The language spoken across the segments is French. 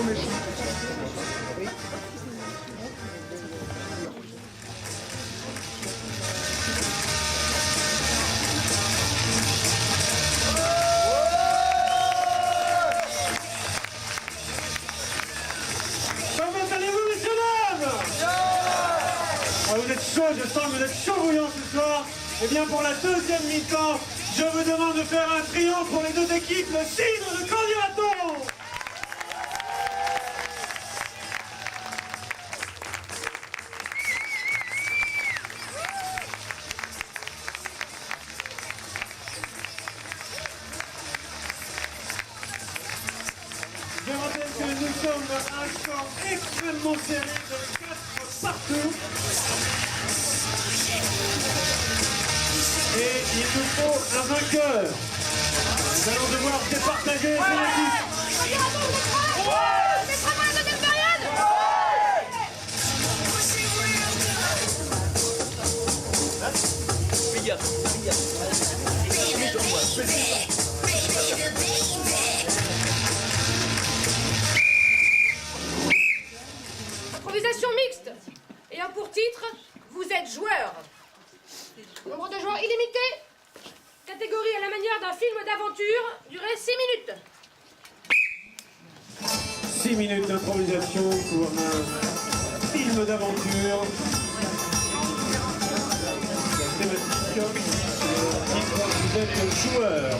Vous êtes chaud, je sens que vous êtes chaud bouillant ce soir. Eh bien, pour la deuxième mi-temps, je vous demande de faire un triomphe pour les deux équipes, le Cidre de Candidaton. Je rappelle que nous sommes à un score extrêmement serré de 4 partout. Et il nous faut un vainqueur. Nous allons devoir départager les équipes. Improvisation mixte. Ayant pour titre, vous êtes joueur. Nombre de joueurs illimité. Catégorie à la manière d'un film d'aventure. Durée 6 minutes. 6 minutes d'improvisation pour un film d'aventure. La thématique, vous êtes joueur.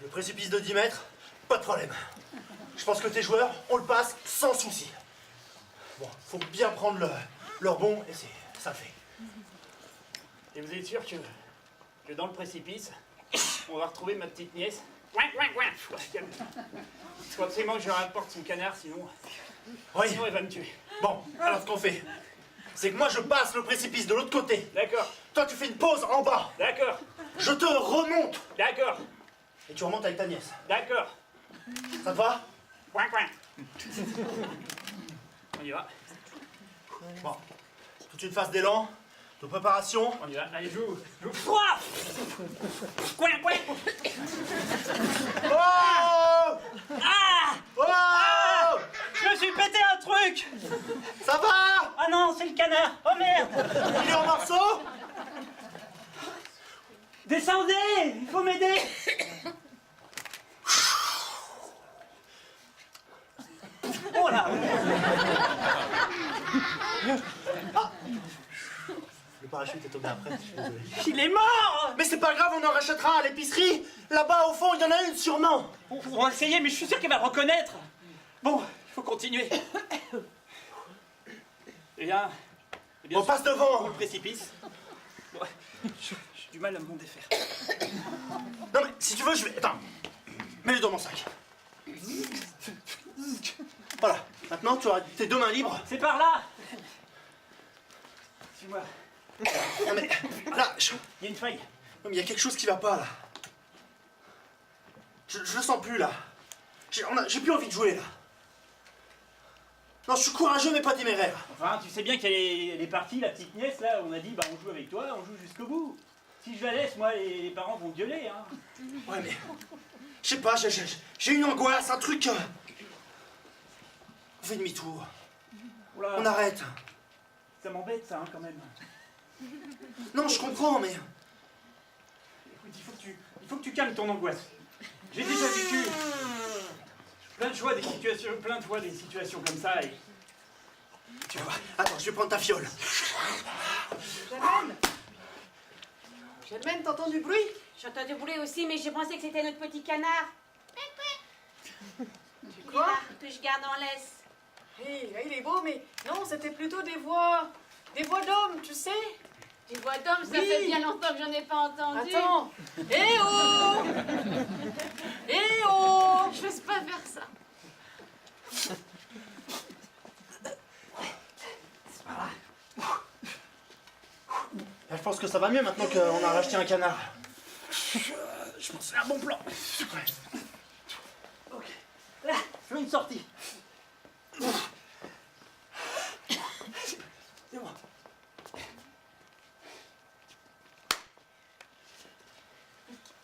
Le précipice de 10 mètres, pas de problème. Je pense que tes joueurs, on le passe sans souci. Bon, faut bien prendre leur bon et ça le fait. Et vous êtes sûr que dans le précipice, on va retrouver ma petite nièce? Il faut absolument que je rapporte son canard, sinon elle va me tuer. Bon, alors ce qu'on fait, c'est que moi je passe le précipice de l'autre côté. D'accord. Toi tu fais une pause en bas. D'accord. Je te remonte. D'accord. Et tu remontes avec ta nièce. D'accord. Ça te va? On y va. Bon, toute une phase d'élan, de préparation. On y va. Allez, joue. Froid. Coin. Oh! Ah! Oh! Je me suis pété un truc. Ça va? Ah non, c'est le canard. Oh merde. Il est en morceaux? Descendez. Il faut m'aider. Oh là. Ah! Le parachute est tombé après, je suis désolé. Il est mort. Mais c'est pas grave, on en rachètera à l'épicerie. Là-bas, au fond, il y en a une, sûrement. On va essayer, mais je suis sûr qu'elle va le reconnaître. Bon, il faut continuer. Eh bien On passe devant. le précipice. Ouais, j'ai du mal à m'en défaire. Non mais, si tu veux, je vais... Attends. Mets-les dans mon sac. Voilà. Maintenant, tu auras tes deux mains libres. C'est par là. Suis-moi. Non mais, là, Il y a une faille. Non, mais il y a quelque chose qui va pas, là. Je le sens plus, là. J'ai plus envie de jouer, là. Non, je suis courageux, mais pas téméraire. Enfin, tu sais bien qu'elle est partie, la petite nièce, là. On a dit, bah, on joue avec toi, on joue jusqu'au bout. Si je la laisse, moi, les parents vont gueuler, hein. Ouais, mais... Je sais pas, j'ai une angoisse, un truc... On fait demi-tour. Oula, On arrête. ça m'embête, ça, hein, quand même. Non, je comprends, mais... Écoute, il faut que tu calmes ton angoisse. J'ai déjà vécu plein de fois des situations comme ça et... Tu vas voir. Attends, je vais prendre ta fiole. Germaine, t'entends du bruit? J'entends du bruit aussi, mais j'ai pensé que c'était notre petit canard. Quoi? Que je garde en laisse. Il est beau, mais non, c'était plutôt des voix d'hommes, tu sais? Des voix d'homme, ça Oui. fait bien longtemps que j'en ai pas entendu. Attends. Eh oh! Eh oh! Je n'ose pas faire ça. Là, pense que ça va mieux maintenant qu'on a racheté un canard. Je pense que c'est un bon plan. Ouais. Ok. Là, fais une sortie. C'est bon.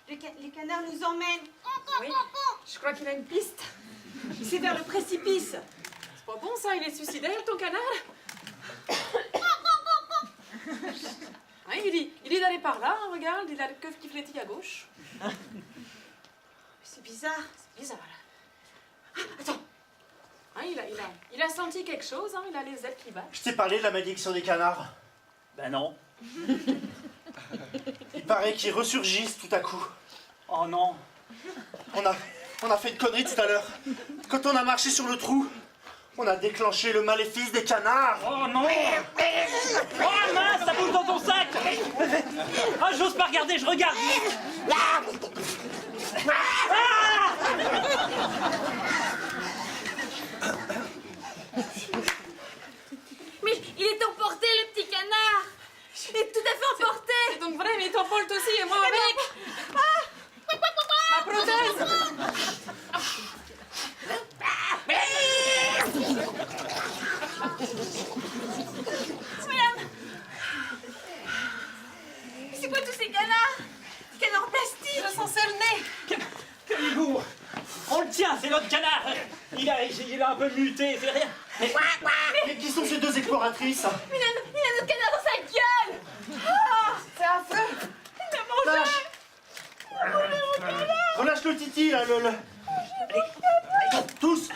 Les canards nous emmènent. Oui, je crois qu'il a une piste. C'est vers le précipice. C'est pas bon ça, il est suicidaire ton canard. Hein, il dit d'aller par là, hein, regarde, il a le keuf qui flétille à gauche. C'est bizarre. C'est bizarre. Ah, attends. Hein, il a senti quelque chose, hein, il a les ailes qui battent. Je t'ai parlé de la malédiction des canards. Ben non. Il paraît qu'ils ressurgissent tout à coup. Oh non. On a fait une connerie tout à l'heure. Quand on a marché sur le trou, on a déclenché le maléfice des canards. Oh non. Oh mince, ça bouge dans ton sac. Ah, j'ose pas regarder, je regarde. Mais il est emporté, le petit canard. Il est tout à fait emporté. C'est donc vrai, mais t'emportes aussi et moi avec. Ma prothèse. C'est quoi tous ces canards? Des canards en plastique. Je sens le nez. Calmez-vous. On le tient, c'est notre canard. Il a un peu muté, c'est rien. Mais qui sont ces deux exploratrices? Il a notre canard dans sa gueule. C'est affreux. Lâche. Relâche le titi là, le... Tous.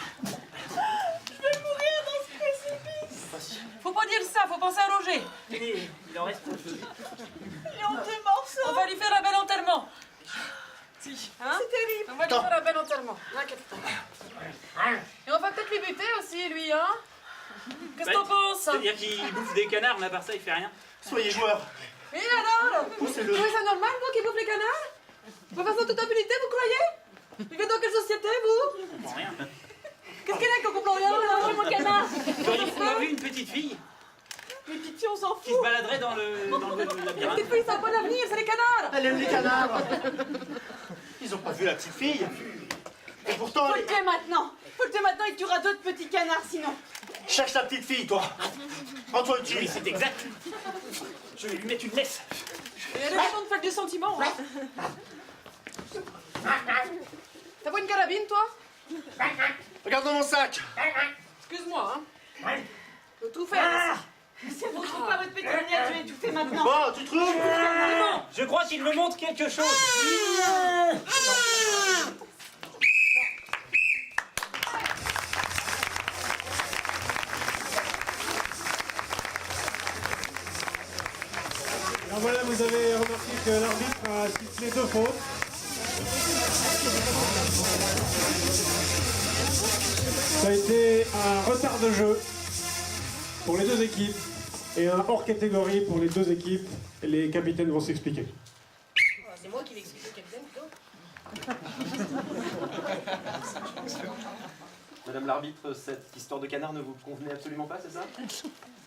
Faut pas dire ça, faut penser à Roger. Il en reste. Il est en 2 morceaux. On va lui faire un bel enterrement. Si. Hein? C'est terrible. On va lui faire un bel enterrement. N'inquiète pas. Et on va peut-être lui buter aussi, lui, hein? Qu'est-ce que t'en penses? C'est-à-dire qu'il bouffe des canards, mais à part ça, il fait rien. Soyez joueurs. Et alors? Poussez-le. Vous trouvez ça normal, vous, qui bouffe les canards? Vous faites ça en toute impunité, vous croyez? Vous vivez dans quelle société, vous? Je comprends rien. Qu'est-ce qu'il a qu'on comprend rien, là? Mon canard. Vous auriez vu une petite fille Les petites filles, on s'en qui se fout. baladerait dans le Les labyrinthe. petites filles, ça n'a pas d'avenir, c'est les canards. Elle aime les canards. Ils ont pas vu la petite fille. Et pourtant, Faut le tuer maintenant. Faut le tuer maintenant, il tuera d'autres petits canards sinon. cherche la petite fille, toi. Antoine, tu Oui, c'est exact. Je vais lui mettre une laisse. Et elle est méchante, faites du sentiment, hein. T'as pas une carabine, toi? Regarde dans mon sac. Excuse-moi, hein. Faut tout faire. Si vous ne trouvez pas votre petite nièce, je vais étouffer maintenant. Bon, tu trouves? Je crois qu'il me montre quelque chose. Alors voilà, vous avez remarqué que l'arbitre a sifflé 2 fautes. Ça a été un retard de jeu pour les 2 équipes et un hors catégorie pour les 2 équipes. Et les capitaines vont s'expliquer. C'est moi qui vais expliquer au capitaine plutôt. Madame l'arbitre, cette histoire de canard ne vous convenait absolument pas, c'est ça?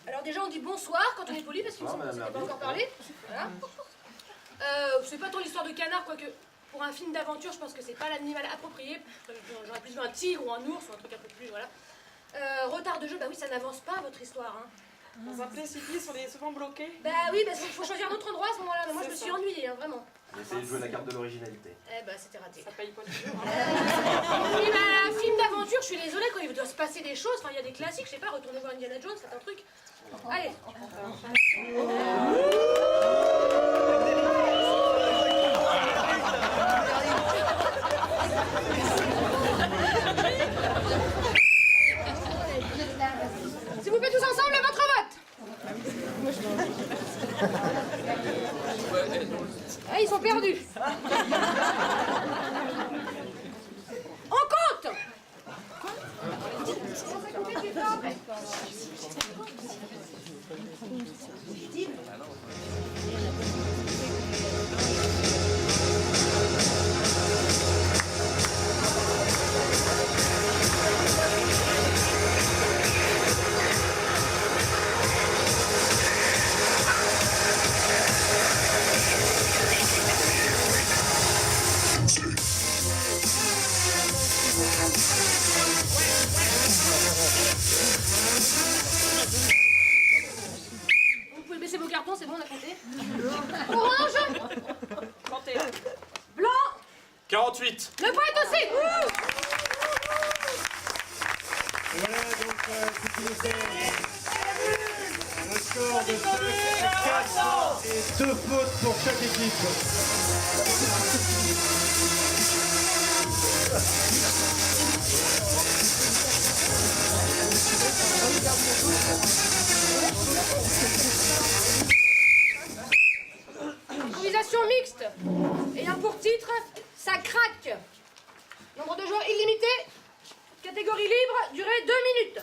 Alors déjà on dit bonsoir quand on est poli parce qu'il ne Bonsoir, s'était madame pas encore l'arbitre. parlé. Voilà. C'est pas tant l'histoire de canard, quoique pour un film d'aventure je pense que c'est pas l'animal approprié. J'aurais plus vu un tigre ou un ours ou un truc un peu plus, voilà. Retard de jeu, bah oui ça n'avance pas votre histoire. Hein. Dans un précipice, on est souvent bloqué. Bah oui, parce qu'il faut choisir un autre endroit à ce moment-là. Mais moi je me suis ennuyée, hein, vraiment. Essayez de jouer la carte de l'originalité. Eh bah c'était raté. Ça paye pas du tout, hein. Oui, bah, un film d'aventure, je suis désolée, quand il doit se passer des choses, enfin il y a des classiques, je sais pas, retournez voir Indiana Jones, faites un truc. Allez. S'il vous plaît, tous ensemble, votre vote. Ah, ils sont perdus. On compte. 48. Le poète aussi. Et voilà donc ce qui nous fait un score de 5 à 4 et 2 fautes pour chaque équipe. Improvisation mixte. Ayant pour titre Ça craque. Nombre de joueurs illimité. Catégorie libre, durée 2 minutes.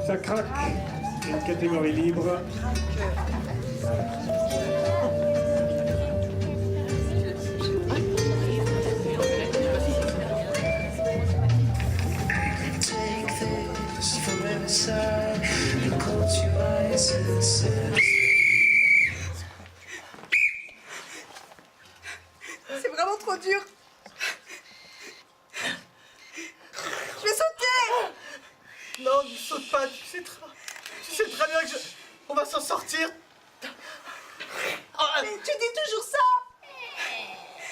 Ça craque. Une catégorie libre. C'est vraiment trop dur. Je vais sauter. Non, ne saute pas, tu sais très bien que on va s'en sortir. Mais tu dis toujours ça.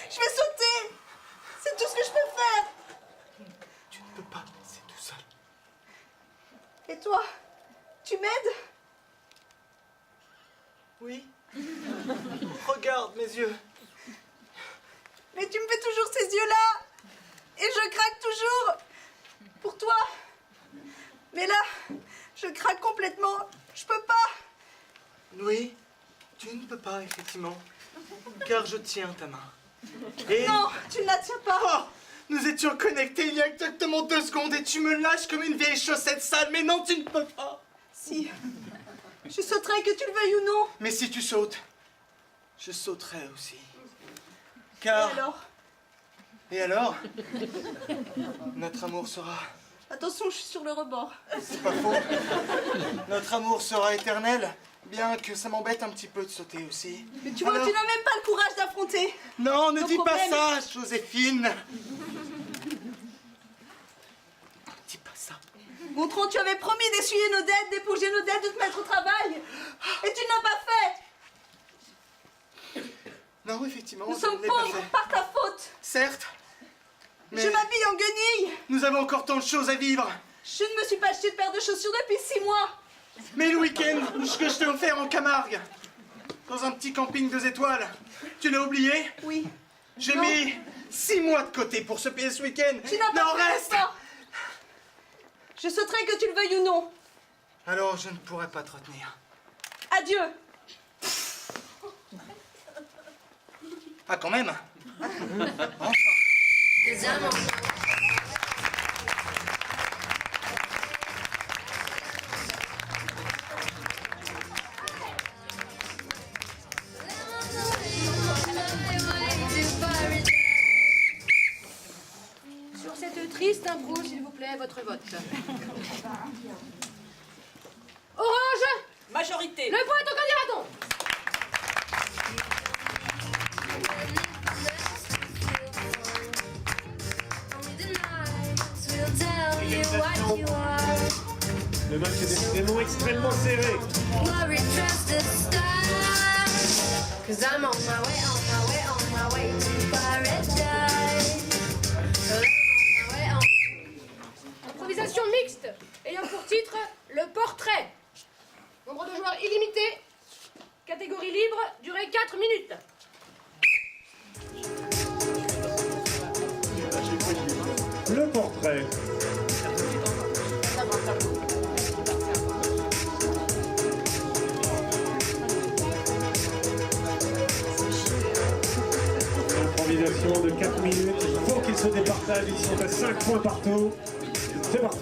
Je vais sauter. C'est tout ce que je peux faire. Tu ne peux pas, c'est tout seul. Et toi, tu m'aides? Oui. Regarde mes yeux. Mais tu me fais toujours ces yeux-là. Et je craque toujours. Pour toi. Mais là, je craque complètement. Je peux pas. Oui, tu ne peux pas, effectivement. Car je tiens ta main. Et... Non, tu ne la tiens pas. Oh, nous étions connectés il y a exactement 2 secondes et tu me lâches comme une vieille chaussette sale. Mais non, tu ne peux pas. Si. Je sauterai, que tu le veuilles ou non. Mais si tu sautes, je sauterai aussi. Et Car... alors? Et alors? Notre amour sera... Attention, je suis sur le rebord. C'est pas faux. Notre amour sera éternel, bien que ça m'embête un petit peu de sauter aussi. Mais tu vois, Alors- tu n'as même pas le courage d'affronter. Non, ne Nos dis problèmes. pas ça, Joséphine. Dis pas ça. Gontran, tu avais promis d'essuyer nos dettes, d'éponger nos dettes, de te mettre au travail. Et tu ne l'as pas fait. Non, effectivement, Nous je sommes ne l'ai pas pauvres fait. par ta faute. Certes, mais Je m'habille en guenille. nous avons encore tant de choses à vivre. Je ne me suis pas acheté de paire de chaussures depuis 6 mois. Mais le week-end, ce que je t'ai offert en Camargue, dans un petit camping 2 étoiles, tu l'as oublié? Oui. J'ai Non. mis 6 mois de côté pour ce payer ce week-end. Tu n'as Non, pas fait reste. ça. Je sauterai, que tu le veuilles ou non. Alors je ne pourrai pas te retenir. Adieu. Ah, quand même. Sur cette triste impro, s'il vous plaît, votre vote. Orange, Majorité. le poète au candidaton. Le match est décidément extrêmement serré. Cause I'm on my way, on my way, on my way to paradise. Improvisation mixte, ayant pour titre Le Portrait. Nombre de joueurs illimité. Catégorie libre, durée 4 minutes. Le portrait. Improvisation de 4 minutes. Il faut qu'ils se départagent. Ils sont à 5 points partout. C'est parti.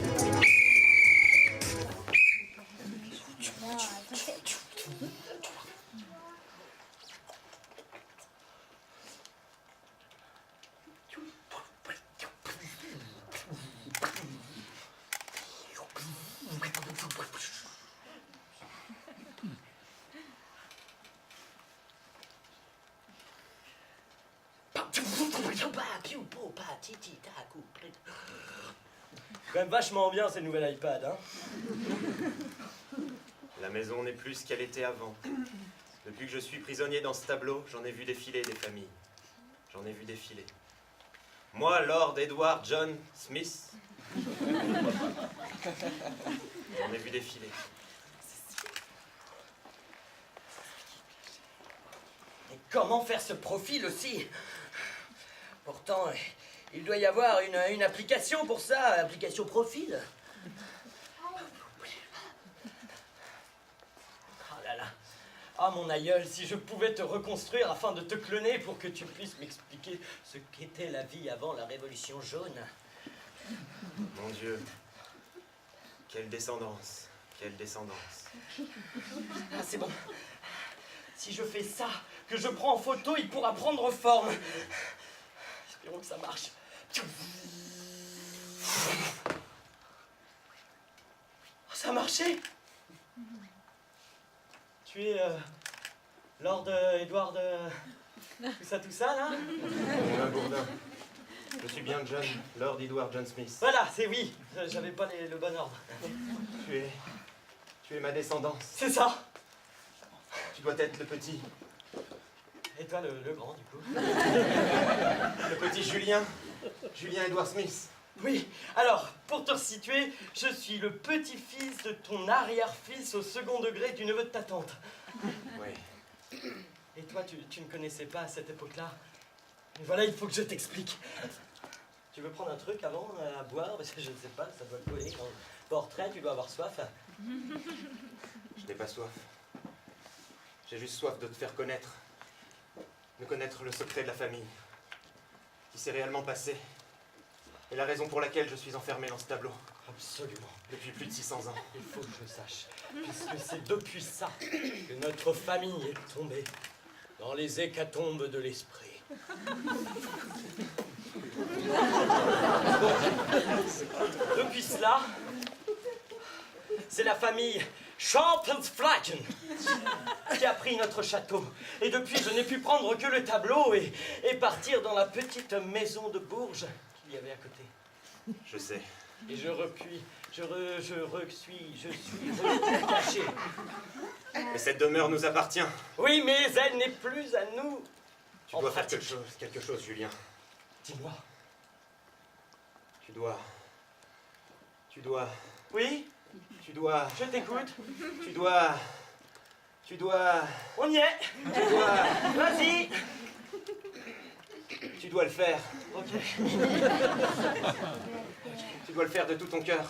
Quand même vachement bien ces nouvelles iPad, hein. La maison n'est plus ce qu'elle était avant. Depuis que je suis prisonnier dans ce tableau, j'en ai vu défiler des familles. J'en ai vu défiler. Moi, Lord Edward John Smith, j'en ai vu défiler. Et comment faire ce profil aussi? Pourtant, il doit y avoir une application pour ça, application profil. Oh là là. Ah mon aïeul, si je pouvais te reconstruire afin de te cloner pour que tu puisses m'expliquer ce qu'était la vie avant la Révolution jaune. Mon Dieu, quelle descendance, quelle descendance. Ah c'est bon. Si je fais ça, que je prends en photo, il pourra prendre forme. Espérons que ça marche. Ça a marché. Tu es Lord Edward... tout ça, là? Bourdin, Bourdin. Je suis bien John, Lord Edward John Smith. Voilà, c'est oui. J'avais pas le bon ordre. Tu es ma descendance. C'est ça. Tu dois être le petit. Et toi, le grand, du coup? Le petit Julien. Julien Edward Smith. Oui, alors, pour te situer, je suis le petit-fils de ton arrière-fils au second degré du neveu de ta tante. Oui. Et toi, tu ne connaissais pas à cette époque-là? Mais voilà, il faut que je t'explique. Tu veux prendre un truc avant à boire? Parce que je ne sais pas, ça doit coller. Dans le portrait, tu dois avoir soif. Je n'ai pas soif. J'ai juste soif de te faire connaître. De connaître le secret de la famille. Qui s'est réellement passé. Et la raison pour laquelle je suis enfermé dans ce tableau. Absolument. Depuis plus de 600 ans. Il faut que je sache. Puisque c'est depuis ça que notre famille est tombée dans les hécatombes de l'esprit. Depuis cela, c'est la famille Champensflaken qui a pris notre château. Et depuis, je n'ai pu prendre que le tableau et partir dans la petite maison de Bourges qu'il y avait à côté. Je sais. Et je suis caché. Mais cette demeure nous appartient. Oui, mais elle n'est plus à nous. Tu dois faire quelque chose, Julien. Dis-moi. Tu dois... Oui, Tu dois... je t'écoute. Tu dois... On y est. Vas-y. Tu dois le faire. Ok. Tu dois le faire de tout ton cœur.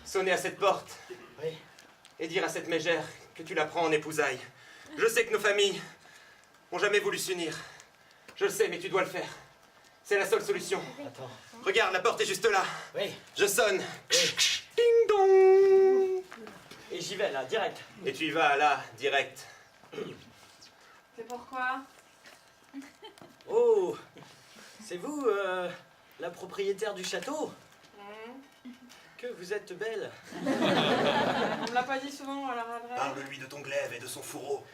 Sonner à cette porte. Oui. Et dire à cette mégère que tu la prends en épousaille. Je sais que nos familles n'ont jamais voulu s'unir. Je le sais, mais tu dois le faire. C'est la seule solution. Attends. Regarde, la porte est juste là. Oui. Je sonne. Oui. Ding dong. Et j'y vais là, direct. Et tu y vas là, direct. C'est pourquoi? Oh, c'est vous, la propriétaire du château? Que vous êtes belle. On me l'a pas dit souvent, alors après. Parle-lui de ton glaive et de son fourreau.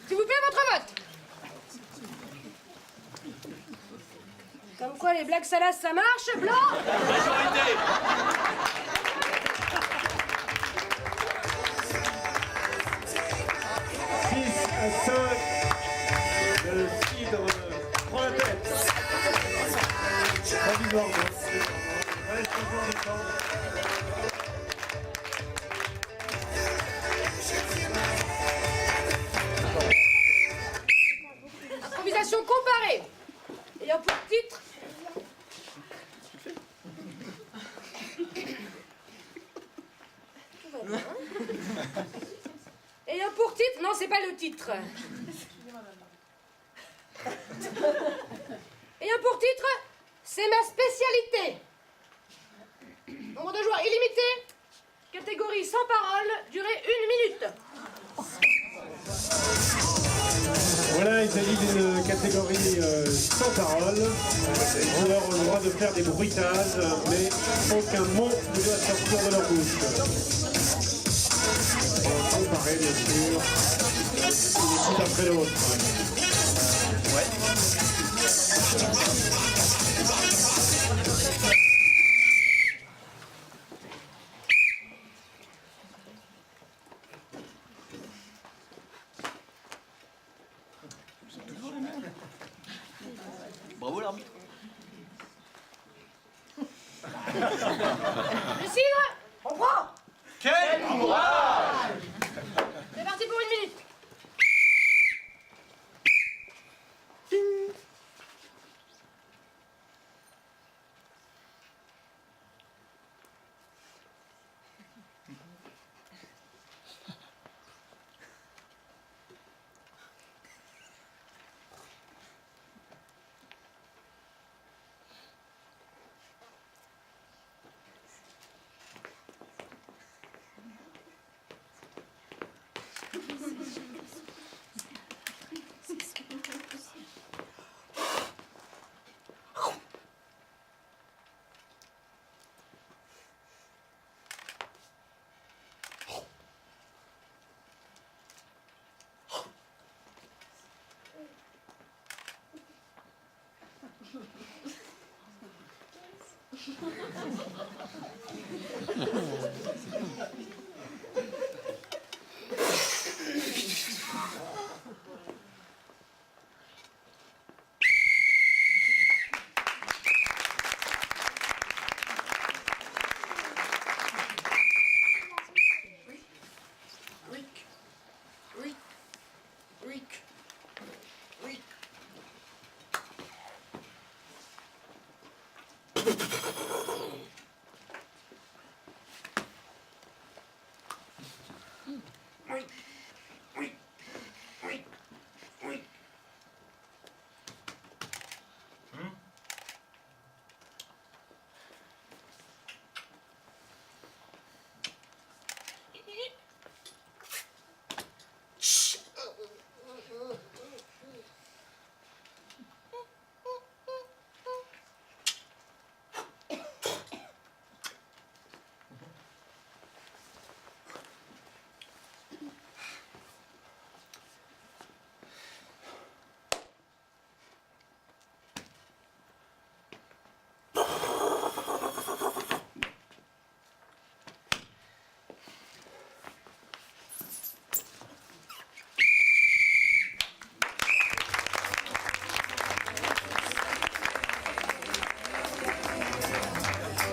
S'il vous plaît, votre vote. Comme quoi, les blagues salaces, ça marche, blanc. Majorité. 6-5. Le cidre prend la tête. Provisoirement. Reste toujours du temps. Improvisation comparée. Ayant pour titre... Tout va bien. Ayant pour titre... Non, c'est pas le titre. Ayant pour titre... C'est ma spécialité. Nombre de joueurs illimité. Catégorie sans parole. Durée 1 minute. Voilà, il s'agit d'une catégorie sans parole. Joueurs ont le droit de faire des bruitages, mais aucun mot ne doit sortir de leur bouche. On va comparer, bien sûr, une équipe après l'autre. Bravo l'arbitre. Le cidre, on prend. Quel courage! C'est parti pour 1 minute.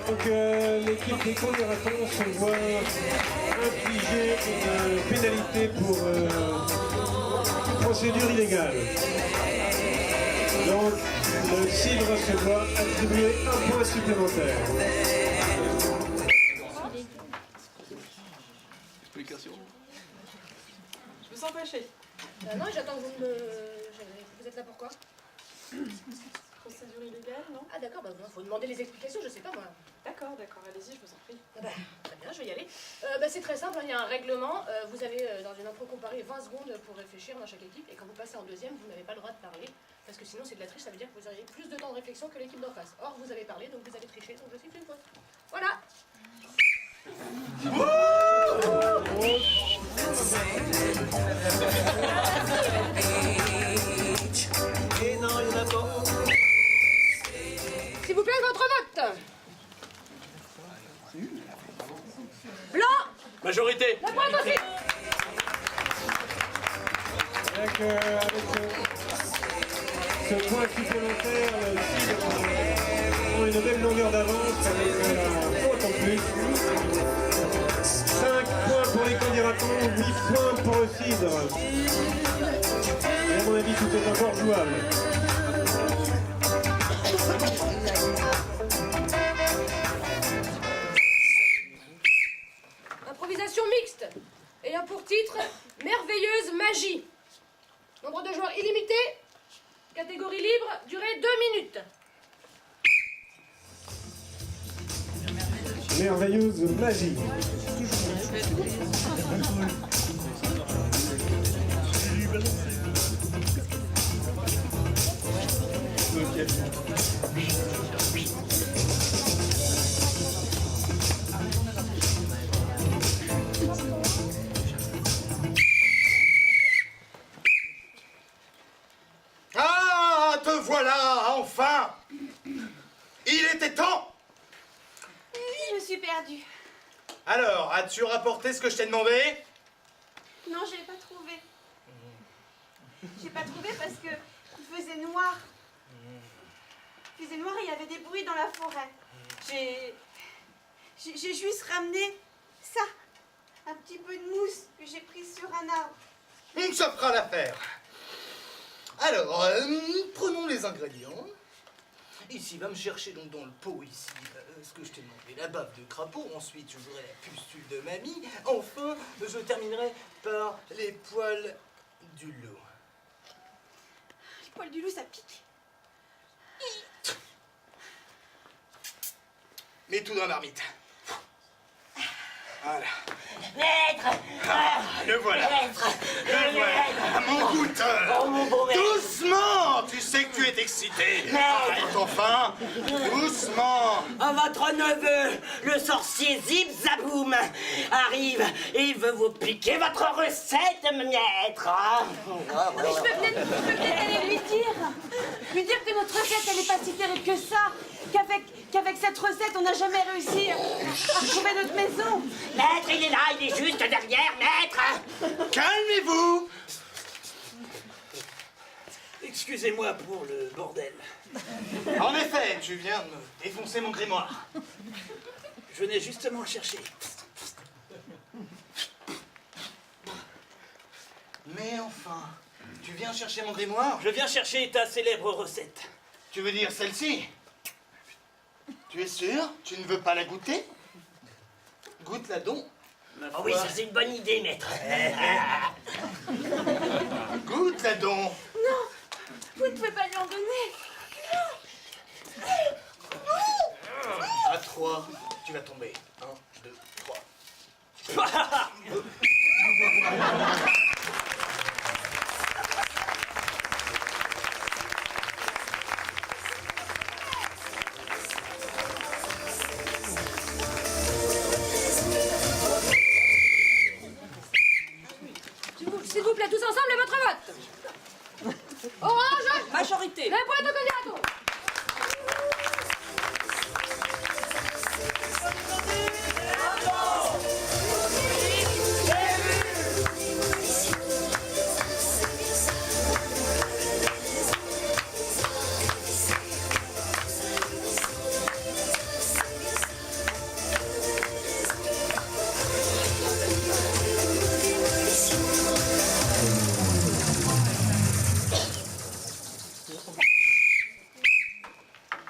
Donc l'équipe des Condératons se voit infliger une pénalité pour procédure illégale. Donc le cidre se voit attribuer 1 point supplémentaire. Explication. Je me sens fâchée. Non, j'attends que vous me... Vous êtes là pourquoi? Procédure illégale, non? Ah d'accord, bah faut demander les explications, je sais pas moi. D'accord, allez-y, je vous en prie. Ah bah, très bien, je vais y aller. C'est très simple, il y a un règlement. Vous avez dans une impro comparée 20 secondes pour réfléchir dans chaque équipe. Et quand vous passez en deuxième, vous n'avez pas le droit de parler. Parce que sinon c'est de la triche, ça veut dire que vous auriez plus de temps de réflexion que l'équipe d'en face. Or, vous avez parlé, donc vous avez triché, donc je siffle une faute. Voilà. Et non, il y en a pas. S'il vous plaît, votre vote. Blanc. Majorité. La pointe aussi. Avec ce point supplémentaire, le cidre prend une belle longueur d'avance avec la faute en plus. 5 points pour les Condératons, 8 points pour le cidre. Et à mon avis, tout est encore jouable. Improvisation mixte, ayant pour titre Merveilleuse magie. Nombre de joueurs illimité, catégorie libre, durée 2 minutes. Merveilleuse magie. Ah, te voilà, enfin! Il était temps! Je me suis perdue. Alors, as-tu rapporté ce que je t'ai demandé? Non, je l'ai pas trouvé. J'ai pas trouvé parce que il faisait noir. Il faisait noir et il y avait des bruits dans la forêt. J'ai juste ramené ça. Un petit peu de mousse que j'ai prise sur un arbre. Ça fera l'affaire. Alors, prenons les ingrédients. Ici, va me chercher donc dans le pot ici ce que je t'ai demandé, la bave de crapaud. Ensuite, je voudrais la pustule de mamie. Enfin, je terminerai par les poils du loup. Les poils du loup, ça pique. Mets tout dans la marmite. Voilà. Maître! Le voilà. Maître! Le voilà. Mon goûteur. Oh, mon beau maître! Doucement. Tu sais que tu es excité. Arrête enfin. Doucement. Oh, votre neveu, le sorcier Zip Zaboum, arrive et il veut vous piquer votre recette, maître. Mais je peux peut-être aller lui dire que notre recette, elle est pas si terrible que ça. Qu'avec cette recette, on n'a jamais réussi à retrouver notre maison. Maître, il est là, il est juste derrière, maître. Calmez-vous. Excusez-moi pour le bordel. En effet, tu viens de me défoncer mon grimoire. Je venais justement le chercher. Mais enfin, tu viens chercher mon grimoire? Je viens chercher ta célèbre recette. Tu veux dire celle-ci? Tu es sûr? Tu ne veux pas la goûter? Goûte-la donc. Oh oui, ça c'est une bonne idée, maître. Goûte-la donc. Non, vous ne pouvez pas lui en donner. À 3, tu vas tomber. 1, 2, 3. S'il vous plaît, tous ensemble, votre vote. Orange. Majorité. La pointe au candidato.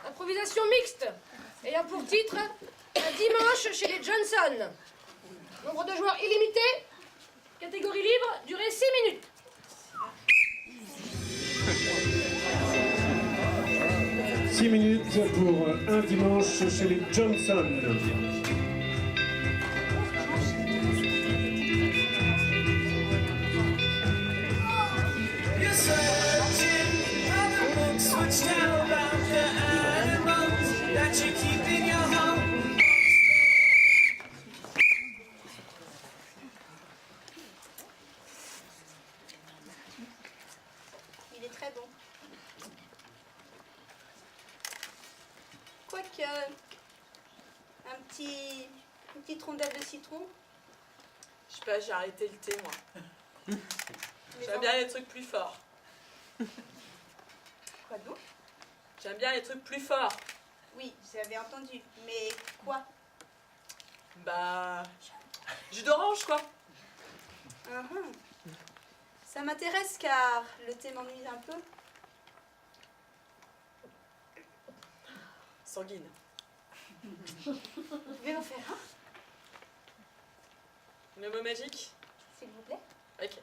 Improvisation mixte, ayant pour titre Un dimanche chez les Johnson. Nombre de joueurs illimité, catégorie libre, durée 6 minutes. « 6 minutes pour un dimanche chez les Johnson. » Il est très bon. Quoique, une petite rondelle de citron. Je sais pas, j'ai arrêté le thé, moi. Mais J'aime bien les trucs plus forts. Quoi donc? J'aime bien les trucs plus forts. Oui, j'avais entendu. Mais quoi? Bah... jus d'orange, quoi. Ça m'intéresse car le thé m'ennuie un peu. Sanguine. Vous pouvez m'en faire un, Le mot magique? s'il vous plaît? Ok.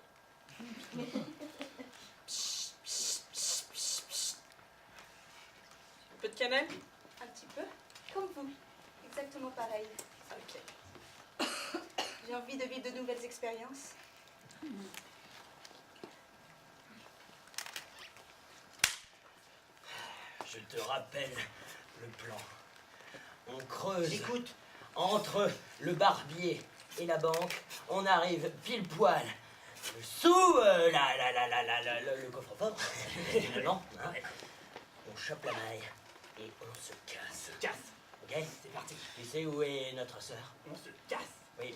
Un peu de cannelle? Un petit peu. Comme vous. Exactement pareil. Ok. J'ai envie de vivre de nouvelles expériences. Je te rappelle le plan. On creuse. Écoute, entre le barbier et la banque, on arrive pile poil sous le coffre-fort. Finalement, hein. On chope la maille et on se casse. Ok, c'est parti. Tu sais où est notre sœur? On se casse. Oui,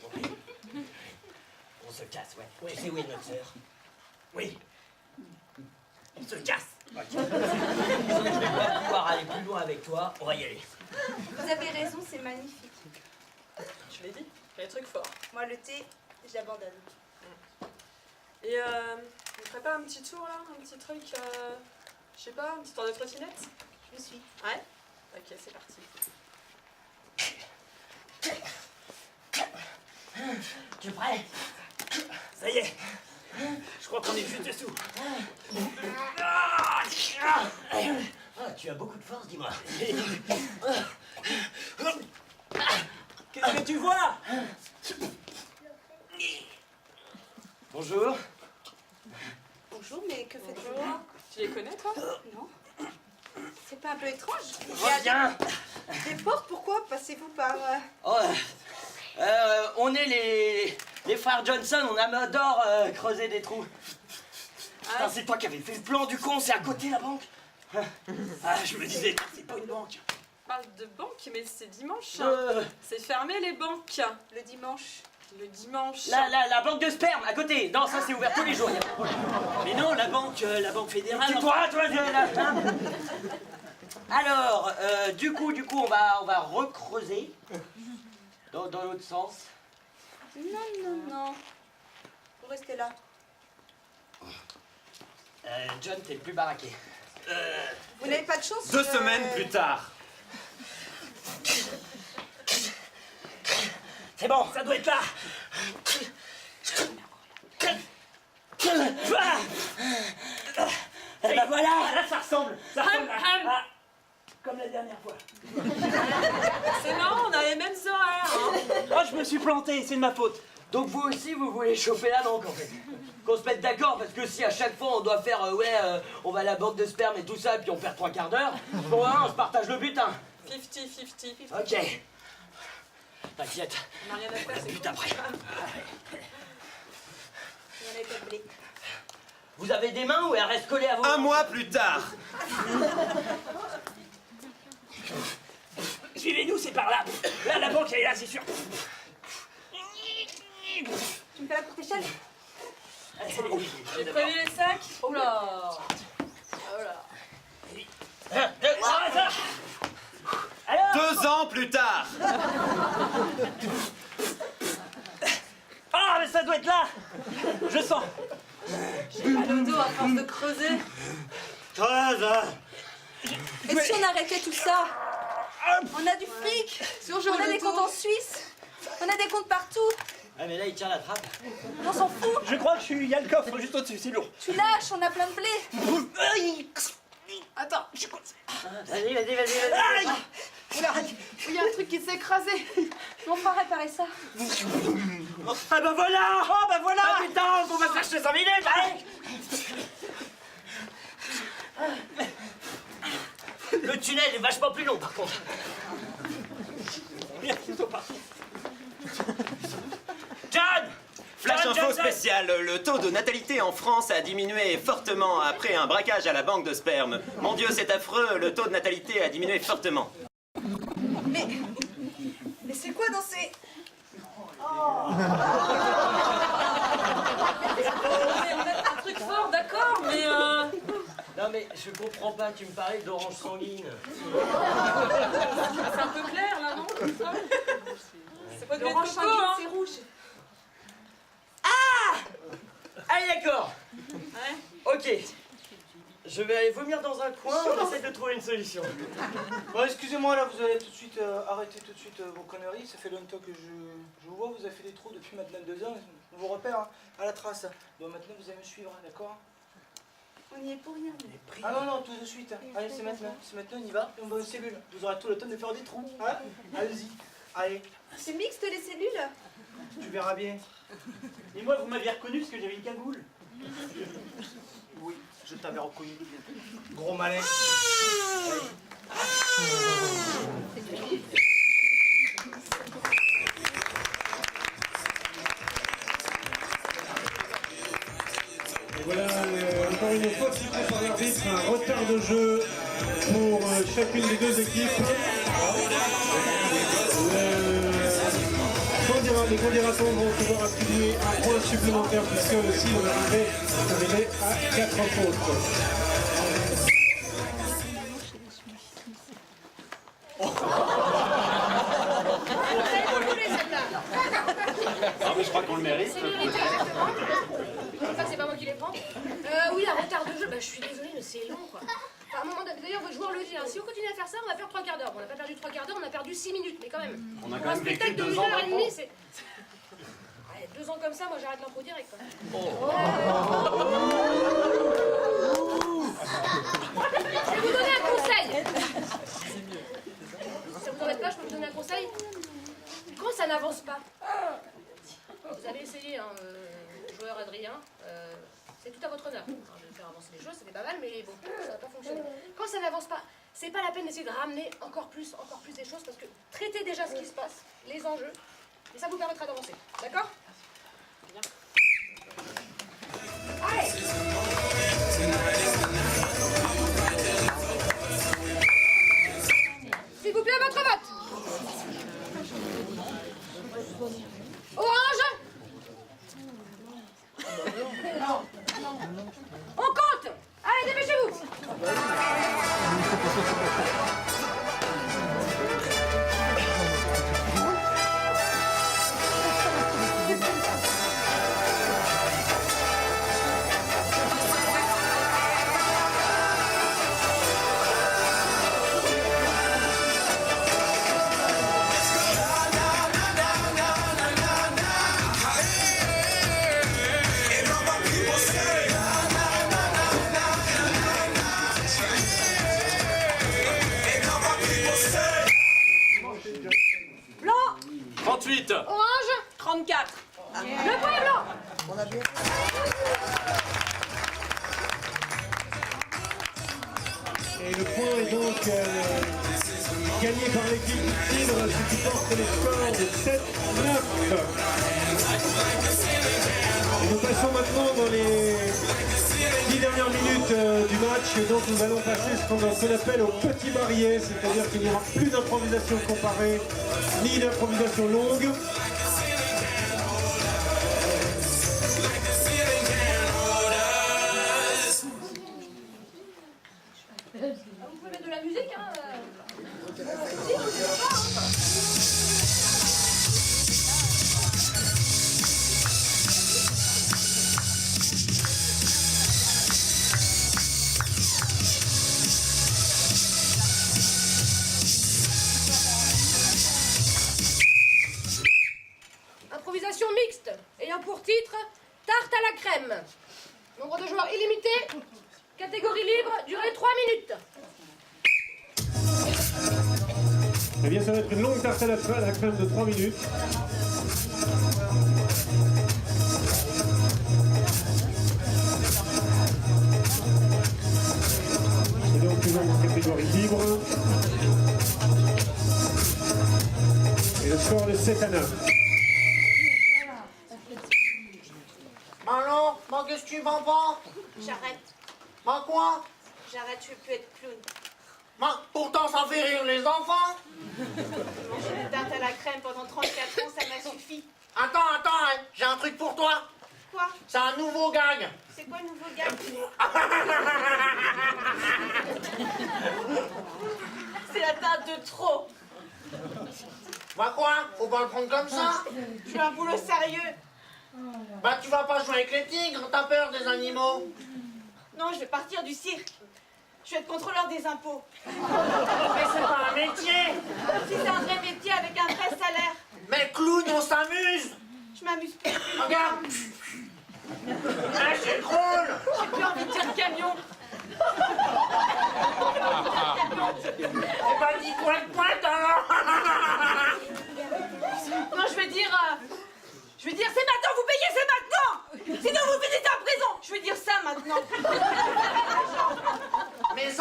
on se casse, ouais. Tu sais où est notre sœur? Oui. On se casse. Okay. Je vais pas pouvoir aller plus loin avec toi, on va y aller. Vous avez raison, c'est magnifique. Je l'ai dit, il y a des trucs forts. Moi, le thé, j'abandonne. Et on ferait pas un petit tour là, un petit truc, je sais pas, un petit tour de trottinette? Je suis. Ouais? Ok, c'est parti. Tu es prêt? Ça y est. Je crois qu'on est juste dessous. Ah, tu as beaucoup de force, dis-moi. Qu'est-ce que tu vois? Bonjour. Bonjour, mais que faites-vous là? Tu les connais toi? Non. C'est pas un peu étrange? Reviens. Des portes, pourquoi passez-vous par... On est les frères Johnson, on adore creuser des trous. Putain, c'est toi qui avais fait le plan du con, c'est à côté la banque. Ah, je me disais, c'est pas une banque. On parle de banque, mais c'est dimanche. C'est fermé les banques. Le dimanche. Le dimanche. La banque de sperme, à côté. Non, ça c'est ouvert tous les jours. Y a pas de problème. Mais non, la banque fédérale. Tais-toi, toi, là. Alors, du coup, on va recreuser dans l'autre sens. Non. Vous restez là. John, t'es le plus baraqué. Vous n'avez pas de chance? 2 semaines plus tard. C'est bon, ça doit être là. Et ben voilà, là ça ressemble. Comme la dernière fois. C'est marrant, on a les mêmes horaires. Hein. Oh, je me suis planté, c'est de ma faute. Donc vous aussi, vous voulez choper la banque en fait. Qu'on se mette d'accord, parce que si à chaque fois on doit faire, on va à la banque de sperme et tout ça, et puis on perd 3 quarts d'heure, bon, hein, on se partage le butin. 50-50. Ok. T'inquiète. On n'a rien à faire, c'est But après. Il n'y en avait pas de blé. Vous avez des mains ou elles restent collées à vos... 1 mois plus tard. Suivez-nous, c'est par là. Là, la banque, elle est là, c'est sûr. Tu me fais la courte échelle? J'ai prévu les sacs. Oh là. Alors 2 ans plus tard. Ah, mais ça doit être là. Je sens. J'ai mal au dos à force de creuser. Et si on arrêtait tout ça? On a du fric. On a des comptes en Suisse. On a des comptes partout. Ah, mais là, il tient la trappe. On s'en fout. Je crois que il y a le coffre juste au-dessus, c'est lourd. Tu lâches, on a plein de blé. Attends, je suis coincée. Vas-y. Aïe. Il y a un truc qui s'est écrasé. On fera réparer ça. Ah bah voilà. Oh bah voilà. Ah putain, on va se chercher 5 minutes, allez. Le tunnel est vachement plus long, par contre. John! Flash info John. spécial, le taux de natalité en France a diminué fortement après un braquage à la banque de sperme. Mon Dieu, c'est affreux, le taux de natalité a diminué fortement. Mais c'est quoi dans ces... On va mettre un truc fort, d'accord, mais Non mais je comprends pas, tu me parlais d'orange sanguine. c'est un peu clair là, non? C'est pas de L'orange coco, sanguine, hein? c'est rouge. Allez d'accord. Ouais. Ok. Je vais aller vomir dans un coin, on essaie de trouver une solution. Bon, excusez-moi, là, vous allez tout de suite arrêter tout de suite vos conneries. Ça fait longtemps que je vous vois, vous avez fait des trous depuis maintenant 2 ans. On vous repère hein, à la trace. Bon, maintenant, vous allez me suivre, d'accord? On y est pour rien. Ah non, tout de suite. Allez, c'est maintenant, on y va. Et on va aux cellules. Vous aurez tout le temps de faire des trous. Hein? Allez-y. Allez, C'est mixte les cellules? tu verras bien. Et moi, vous m'aviez reconnu parce que j'avais une cagoule. Oui. Je t'avais reconnu. Gros malin. Et voilà, encore une fois, sifflé par l'arbitre, un retard de jeu pour chacune des deux équipes. Les condirations vont pouvoir attribuer un point supplémentaire puisque aussi on est arrivé à 4 fautes. Ah, mais je crois qu'on le mérite. C'est mérité, exactement. Enfin, c'est pas moi qui les prends. Oui, un retard de jeu, bah, je suis désolée, mais c'est long, quoi. Enfin, à un moment, d'ailleurs, votre joueur le dit, hein, si on continue à faire ça, on va faire 3 quarts d'heure. Bon, on n'a pas perdu 3 quarts d'heure, on a perdu 6 minutes, mais quand même. On a Pour quand un même vécu spectacle de 2 1 ans heure et demie, d'impro. c'est... Ouais, 2 ans comme ça, moi j'arrête l'impro direct, quoi. Je vais vous donner un conseil. Si ça vous embête pas, je peux vous donner un conseil. Quand ça n'avance pas, vous avez essayé, hein, joueur Adrien, c'est tout à votre honneur. Alors, je vais faire avancer les choses, c'était pas mal, mais bon, ça n'a pas fonctionné. Quand ça n'avance pas, c'est pas la peine d'essayer de ramener encore plus des choses, parce que traitez déjà ce qui se passe, les enjeux, et ça vous permettra d'avancer. D'accord ? Bien. Allez ! S'il vous plaît, votre vote. Orange. On compte. Allez, dépêchez-vous. Blanc. 38. Orange. 34. Le point est blanc. On a bien. Et le point est donc gagné par l'équipe du Tigre, ce qui porte les scores de 7-9. Et nous passons maintenant dans les 10 dernières minutes du match. Et donc nous allons passer ce qu'on appelle au petit barillet, c'est-à-dire qu'il n'y aura plus d'improvisation comparée, ni d'improvisation longue. Vous pouvez mettre de la musique, hein. Improvisation mixte, ayant pour titre Tarte à la crème. Nombre de joueurs illimité, catégorie libre, durée 3 minutes. Eh bien, ça va être une longue tarte à la crème de 3 minutes. Et donc, toujours en catégorie libre. Et le score de 7-9. Alors, qu'est-ce que tu vas pas? J'arrête. Quoi? J'arrête, je veux plus être clown. Pourtant, ça fait rire les enfants. Manger des tartes à la crème pendant 34 ans, ça m'a suffi. Attends, hein, j'ai un truc pour toi. Quoi? C'est un nouveau gag. C'est quoi le nouveau gag? C'est la tarte de trop. Quoi? Faut pas le prendre comme ça. Je veux un boulot sérieux. Tu vas pas jouer avec les tigres, t'as peur des animaux. Non, je vais partir du cirque. Je vais être contrôleur des impôts. Mais c'est pas un métier. Si c'est un vrai métier avec un vrai salaire. Mais clown, on s'amuse. Je m'amuse plus. Regarde. C'est drôle. J'ai plus envie de dire camion. Dis pointe alors. Non, je vais dire, c'est maintenant, vous payez, c'est maintenant. Sinon, vous finissez en prison. Je vais dire ça maintenant.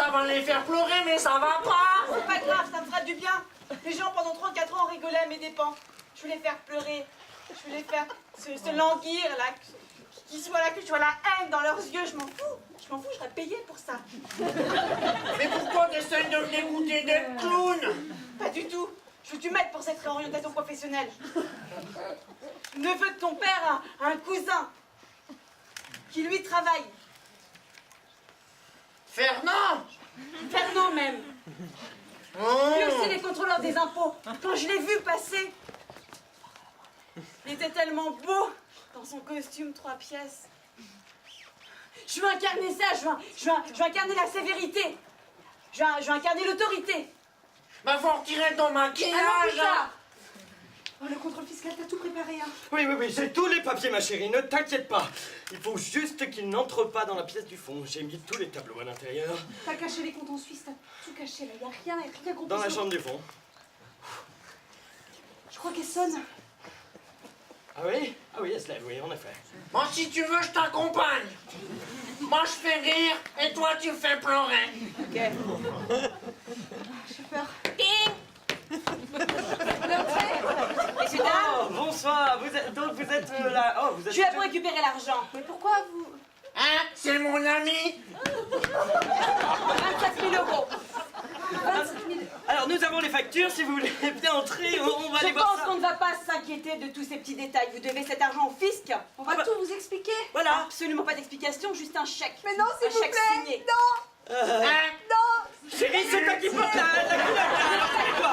ça va les faire pleurer, mais ça va pas. C'est pas grave, ça me fera du bien. Les gens, pendant 34 ans, ont rigolé à mes dépens. Je voulais faire pleurer. Je voulais faire se languir, là. Qu'ils soient là, que je vois la haine dans leurs yeux. Je m'en fous. Je m'en fous, je serais payée pour ça. Mais pourquoi t'essayes de me dégoûter d'être clown? Pas du tout. Je veux que tu m'aides pour cette réorientation professionnelle. Le neveu de ton père a un cousin qui, lui, travaille. Fernand. Fernand, même. Lui aussi, il est contrôleur des impôts. Quand je l'ai vu passer, il était tellement beau dans son costume 3 pièces. Je veux incarner ça, je veux incarner la sévérité. Je veux incarner l'autorité. Bah faut retirer ton maquillage. Alors plus tard. Oh, le contrôle fiscal, t'as tout préparé, hein? Oui, j'ai tous les papiers, ma chérie, ne t'inquiète pas. Il faut juste qu'il n'entre pas dans la pièce du fond. J'ai mis tous les tableaux à l'intérieur. T'as caché les comptes en Suisse, t'as tout caché, là. Y'a rien qu'on Dans la chambre du fond. Je crois qu'elle sonne. Ah oui? Ah oui, elle se lève, oui, en effet. Moi, si tu veux, je t'accompagne. Moi, je fais rire et toi, tu fais pleurer. Ok. J'ai peur. Messieurs, Oh, bonsoir, vous êtes là. Oh, vous êtes... je suis là pour récupérer l'argent. Mais pourquoi vous... Hein? C'est mon ami. 25 000 euros. 25 000. Alors, nous avons les factures, si vous voulez bien entrer, on va aller Je voir pense ça. qu'on ne va pas s'inquiéter de tous ces petits détails. Vous devez cet argent au fisc. On va Ah bah. tout vous expliquer. Voilà. Absolument pas d'explication, juste un chèque. Mais non, s'il Un vous chèque plaît. signé. Non. Non. Chérie, c'est toi qui porte la couleur. Alors, tais-toi.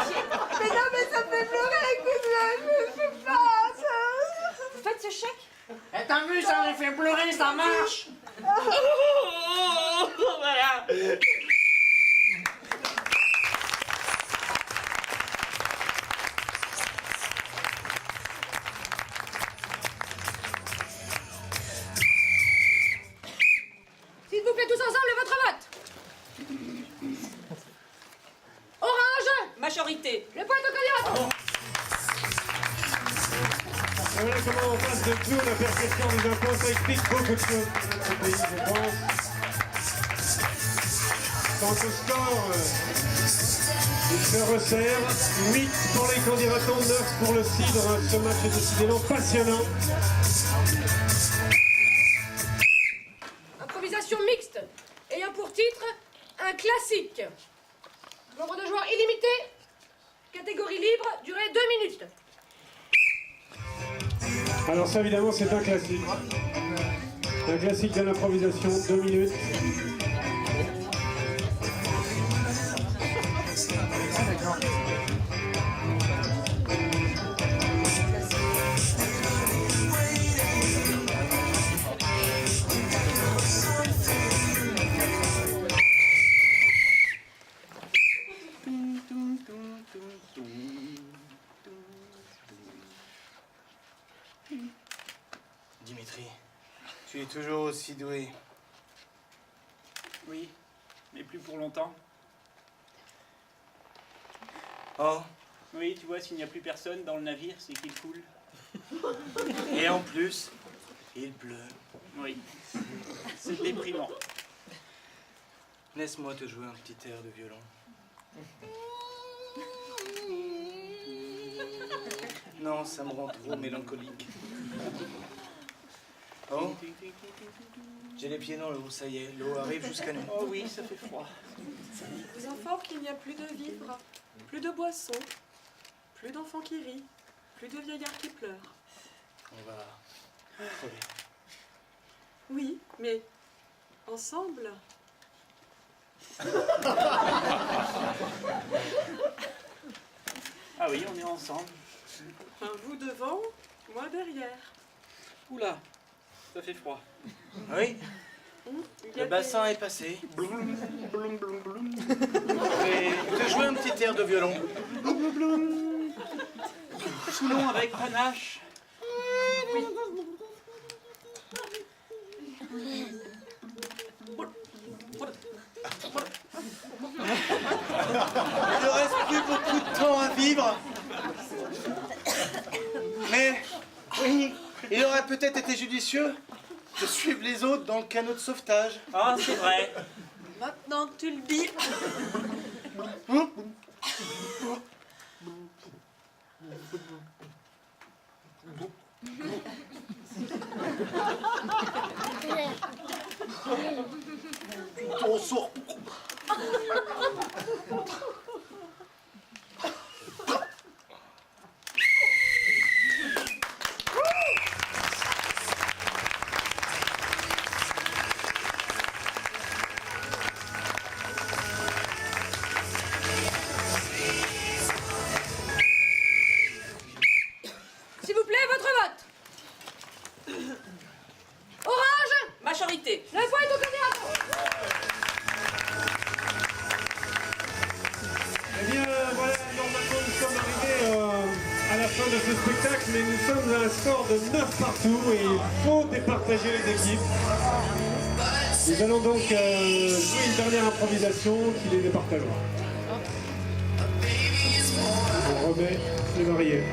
Mais non, mais ça me fait pleurer. Écoute, je peux pas. Vous faites ce chèque? Et t'as vu, ça les fait pleurer, ça marche. Voilà. S'il vous plaît, tous ensemble, votre vote. Orange. Majorité. Le point au candidat. Voilà comment on passe de clown à perception des impôts, ça explique beaucoup de choses dans notre pays, je pense. Quant au score, il se resserre. 8 pour les candidatons, 9 pour le cidre. Ce match est décidément passionnant. Improvisation mixte, ayant pour titre un classique. Nombre de joueurs illimité, catégorie libre, durée 2 minutes. Alors ça évidemment c'est un classique. Un classique de l'improvisation, 2 minutes. Dimitri, tu es toujours aussi doué. Oui, mais plus pour longtemps. Oh, Oui, tu vois, s'il n'y a plus personne dans le navire, c'est qu'il coule. et en plus, il pleut. Oui, c'est déprimant. Laisse-moi te jouer un petit air de violon. Non, ça me rend trop mélancolique. Oh, j'ai les pieds dans l'eau, ça y est, l'eau arrive jusqu'à nous. Oh oui, ça fait froid. Je vous informe qu'il n'y a plus de vivres, plus de boissons, plus d'enfants qui rient, plus de vieillards qui pleurent. On va crever. Oui, mais ensemble. Ah oui, on est ensemble. Enfin, vous devant, moi derrière. Oula, ça fait froid. Oui, Il y a le bassin est passé. Je vais te jouer un petit air de violon. Toulon avec panache. Il ne reste plus beaucoup de temps à vivre. Mais oui, il aurait peut-être été judicieux de suivre les autres dans le canot de sauvetage. Ah, c'est vrai. Maintenant que tu le dis. On sort. S'il vous plaît, votre vote. Orange, Majorité. le point est au candidat. Eh bien, voilà, normalement, nous sommes arrivés à la fin de ce spectacle, mais nous sommes à un score de 9 partout et il faut départager les équipes. Nous allons donc jouer une dernière improvisation qui les départagera. On remet les mariés.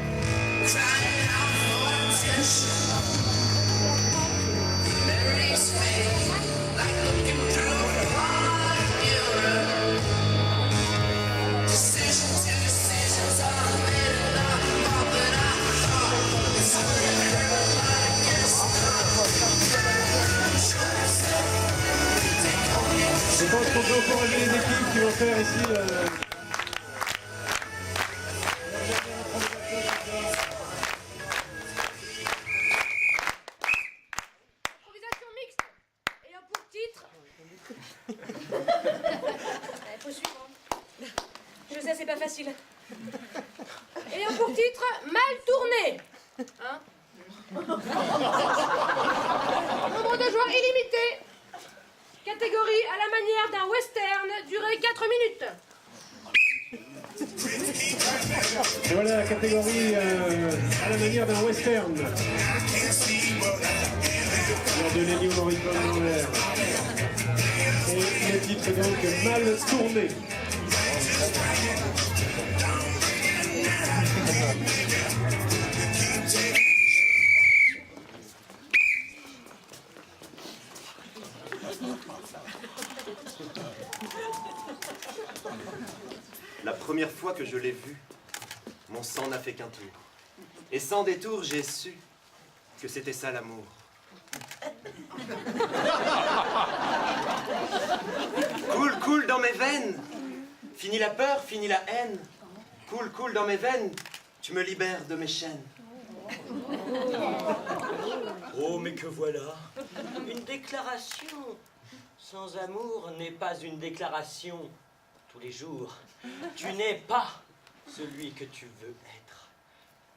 Je pense qu'on peut encourager les équipes qui vont faire ici Improvisation mixte. Ayant pour titre. Il faut suivre. Je sais, c'est pas facile. Ayant pour titre Mal tourné. Hein? Nombre de joueurs illimité. Catégorie à la manière d'un western, durée 4 minutes. Et voilà la catégorie à la manière d'un western. Lors de Ennio Morricone dans l'air. Et le titre donc Mal tourné. La première fois que je l'ai vu, mon sang n'a fait qu'un tour. Et sans détour, j'ai su que c'était ça l'amour. Coule, coule dans mes veines. Fini la peur, fini la haine. Coule, coule dans mes veines. Tu me libères de mes chaînes. Oh, mais que voilà! Une déclaration sans amour n'est pas une déclaration. Tous les jours, tu n'es pas celui que tu veux être.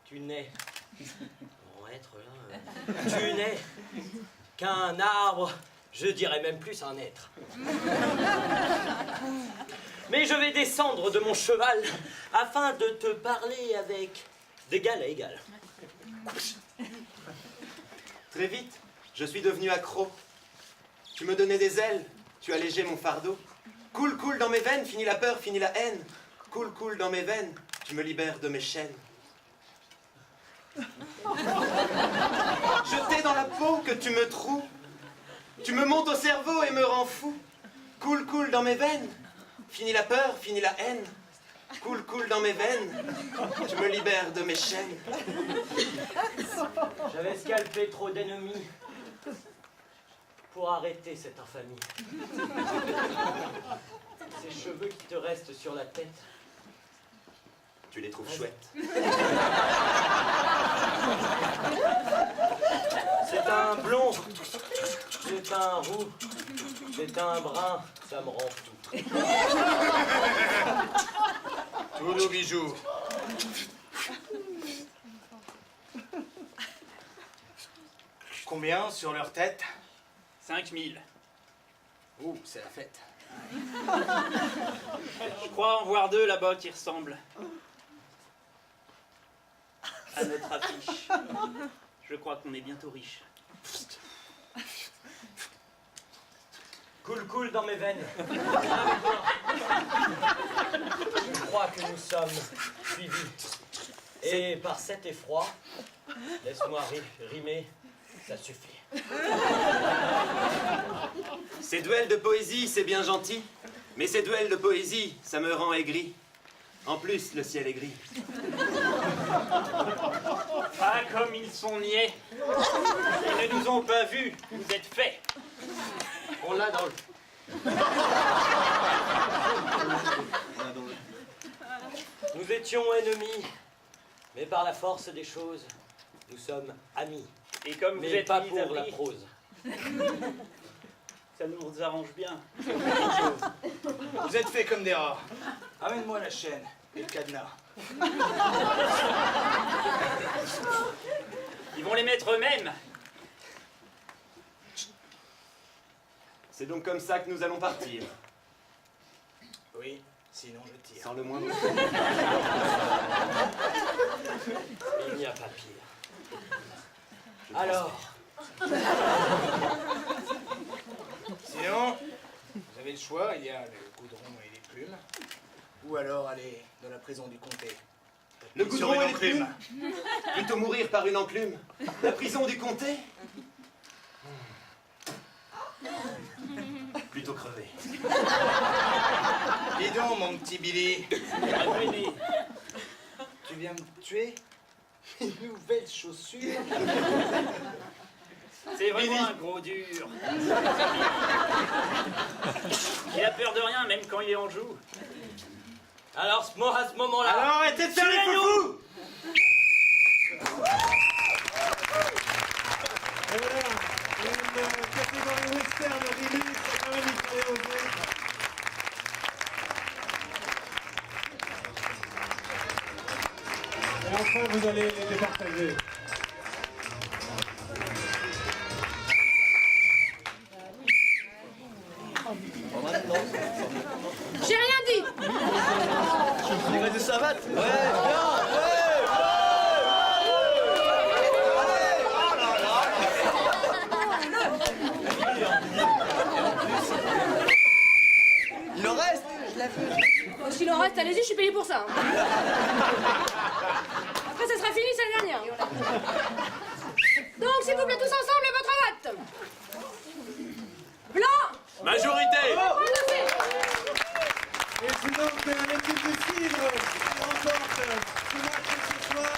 Tu n'es... Bon, être là... Tu n'es qu'un arbre, je dirais même plus un être. Mais je vais descendre de mon cheval afin de te parler avec d'égal à égal. Très vite, je suis devenu accro. Tu me donnais des ailes, tu allégeais mon fardeau. Coule, coule dans mes veines, fini la peur, fini la haine. Coule, coule dans mes veines, tu me libères de mes chaînes. Jeté dans la peau que tu me troues. Tu me montes au cerveau et me rends fou. Coule, coule dans mes veines, fini la peur, fini la haine. Coule, coule dans mes veines, tu me libères de mes chaînes. J'avais scalpé trop d'ennemis pour arrêter cette infamie. Ces cheveux qui te restent sur la tête. Tu les trouves chouettes. C'est un blond, c'est un roux, c'est un brun, ça me rend fou. Tous nos bijoux. Combien sur leur tête? 5000. Ouh, c'est la fête. Je crois en voir deux là-bas qui ressemblent à notre affiche. Je crois qu'on est bientôt riche. Coule, coule dans mes veines. Je crois que nous sommes suivis. Et par cet effroi, laisse-moi rimer, ça suffit. Ces duels de poésie, c'est bien gentil, mais ces duels de poésie, ça me rend aigri. En plus, le ciel est gris. Ah, comme ils sont niais. Ils ne nous ont pas vus, vous êtes faits. On l'a dans le... Nous étions ennemis, mais par la force des choses, nous sommes amis. Et comme vous Mais êtes pas mis pour à la prix, prose. ça nous arrange bien. Vous êtes faits comme des rats. Amène-moi la chaîne et le cadenas. Ils vont les mettre eux-mêmes. C'est donc comme ça que nous allons partir. Oui, sinon je tire. Sans le moindre... Il n'y a pas pire. Alors, Sinon, vous avez le choix, il y a le goudron et les plumes. Ou alors aller dans la prison du comté. Le Sur goudron une et les enclume. plumes. Plutôt mourir par une enclume. La prison du comté. Plutôt crever. Dis donc, mon petit Billy, Apprenez. tu viens me tuer mes nouvelles chaussures. C'est vraiment un gros dur. Il a peur de rien, même quand il est en joue. alors à ce moment-là, Alors arrêtez de faire les foufous. Et voilà, une catégorie western remix, ça quand même il fallait oser. Et enfin, vous allez les départager. J'ai rien dit. les de savate. Il en reste. S'il en reste, allez-y, je suis payé pour ça. Après, ça sera fini, c'est la dernière. Donc, s'il vous plaît, tous ensemble, à votre hâte. Blanc. Majorité. Renoncez. Et c'est donc l'équipe du Cidre qui remporte ce match ce soir.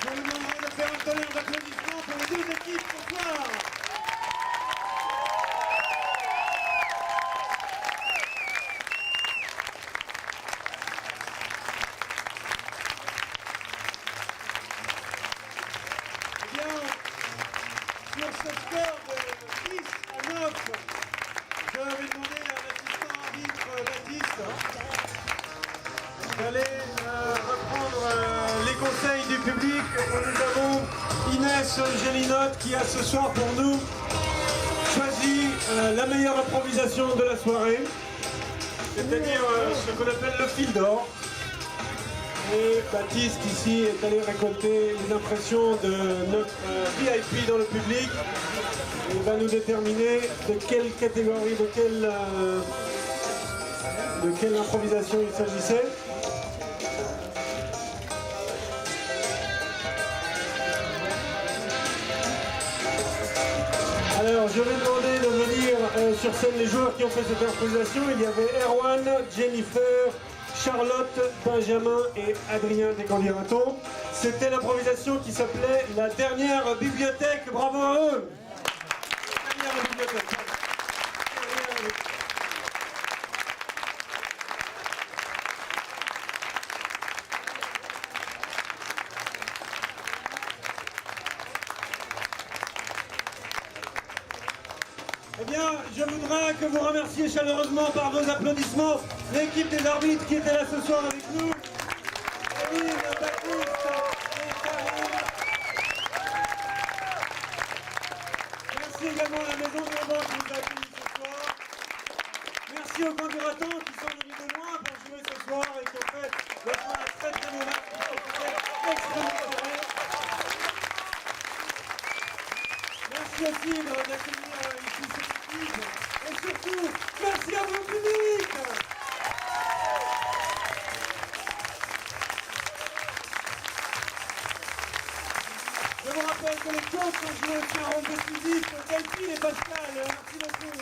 Je vous demanderai de faire un tonnerre d'applaudissements pour les deux équipes ce soir. Eh bien, sur ce score de 10 à 9, je vais demander à l'assistant arbitre Baptiste d'aller reprendre les conseils du public. Nous avons Inès Gélinotte qui a ce soir pour nous choisi la meilleure improvisation de la soirée, c'est-à-dire ce qu'on appelle le fil d'or. Et Baptiste ici est allé récolter les impressions de notre VIP dans le public. Il va nous déterminer de quelle catégorie, de quelle improvisation il s'agissait. Alors, je vais demander de venir sur scène les joueurs qui ont fait cette improvisation. Il y avait Erwan, Jennifer, Charlotte, Benjamin et Adrien Descandirato. C'était l'improvisation qui s'appelait La Dernière Bibliothèque. Bravo à eux! La Dernière Bibliothèque. Eh bien, je voudrais que vous remerciez chaleureusement par vos applaudissements l'équipe des arbitres qui était là ce soir avec nous. Émile, Baptiste et Karine. Merci également à la Maison de Banque qui nous a accueillis ce soir. Merci aux candidatants qui sont venus de loin pour jouer ce soir et qui ont fait le soir très très bon match. C'était extrêmement serré. Merci aussi d'accueillir ici cette équipe. Et surtout, merci à vous public. Je vous sélection sont joués aussi un rôle décisif, Delphine et Pascal, merci beaucoup.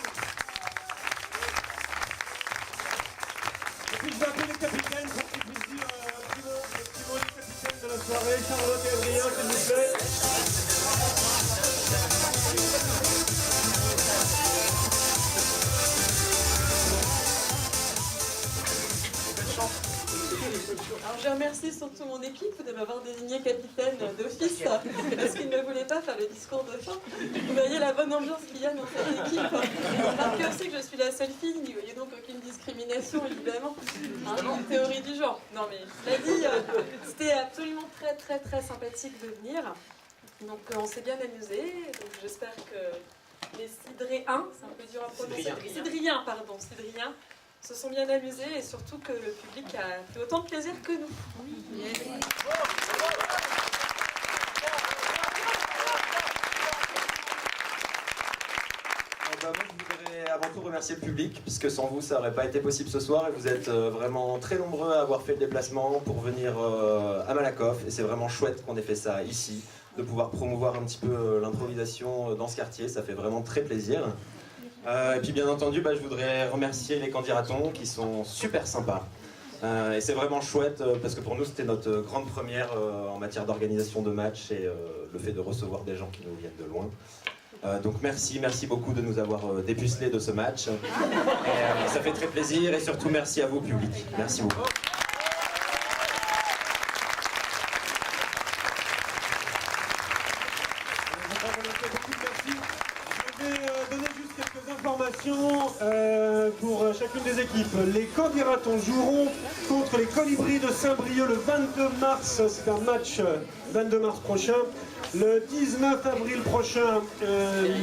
Et puis je vais appeler les capitaines pour qu'ils puissent dire un petit mot des capitaines de la soirée, Charlotte et Adrien, s'il vous plaît. Alors je remercie surtout mon équipe de m'avoir désigné capitaine d'office parce qu'ils ne voulaient pas faire le discours de fin. Vous voyez la bonne ambiance qu'il y a dans cette équipe. Remarquez aussi que je suis la seule fille, il n'y voyez donc aucune discrimination évidemment. Une théorie du genre. Non mais cela dit, c'était absolument très sympathique de venir. Donc on s'est bien amusé. Donc j'espère que les Cidréens, c'est un peu dur à prononcer. Cidriens, se sont bien amusés et surtout que le public a fait autant de plaisir que nous. Moi, je voudrais avant tout remercier le public, puisque sans vous, ça n'aurait pas été possible ce soir. Et vous êtes vraiment très nombreux à avoir fait le déplacement pour venir à Malakoff. Et c'est vraiment chouette qu'on ait fait ça ici, de pouvoir promouvoir un petit peu l'improvisation dans ce quartier. Ça fait vraiment très plaisir. Et puis bien entendu, je voudrais remercier les candidatons qui sont super sympas. Et c'est vraiment chouette parce que pour nous c'était notre grande première en matière d'organisation de matchs et le fait de recevoir des gens qui nous viennent de loin. Donc merci beaucoup de nous avoir dépucelés de ce match. Et, ça fait très plaisir et surtout merci à vous public. Merci beaucoup. Pour chacune des équipes. Les Candidatons joueront contre les Colibris de Saint-Brieuc le 22 mars, c'est un match 22 mars prochain. Le 19 avril prochain,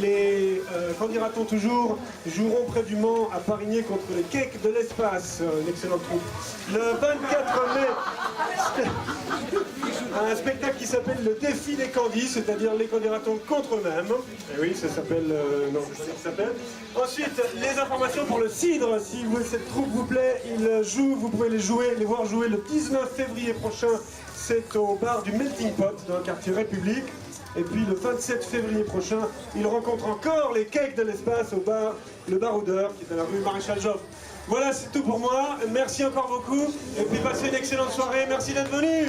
les Candidatons toujours joueront près du Mans à Parigné contre les Cakes de l'Espace, une excellente troupe. Le 24 mai, un spectacle qui s'appelle le défi des Candis, c'est-à-dire les Candidatons contre eux-mêmes. Et oui, ça s'appelle... non, c'est ça qui s'appelle. Ensuite, les informations pour le Cidre, si cette troupe vous plaît, ils jouent, vous pouvez les voir jouer le 19 février prochain, c'est au bar du Melting Pot, dans le quartier République. Et puis le 27 février prochain, ils rencontrent encore les Cakes de l'Espace au bar, le Baroudeur, qui est à la rue Maréchal Joffre. Voilà, c'est tout pour moi. Merci encore beaucoup. Et puis passez une excellente soirée. Merci d'être venus.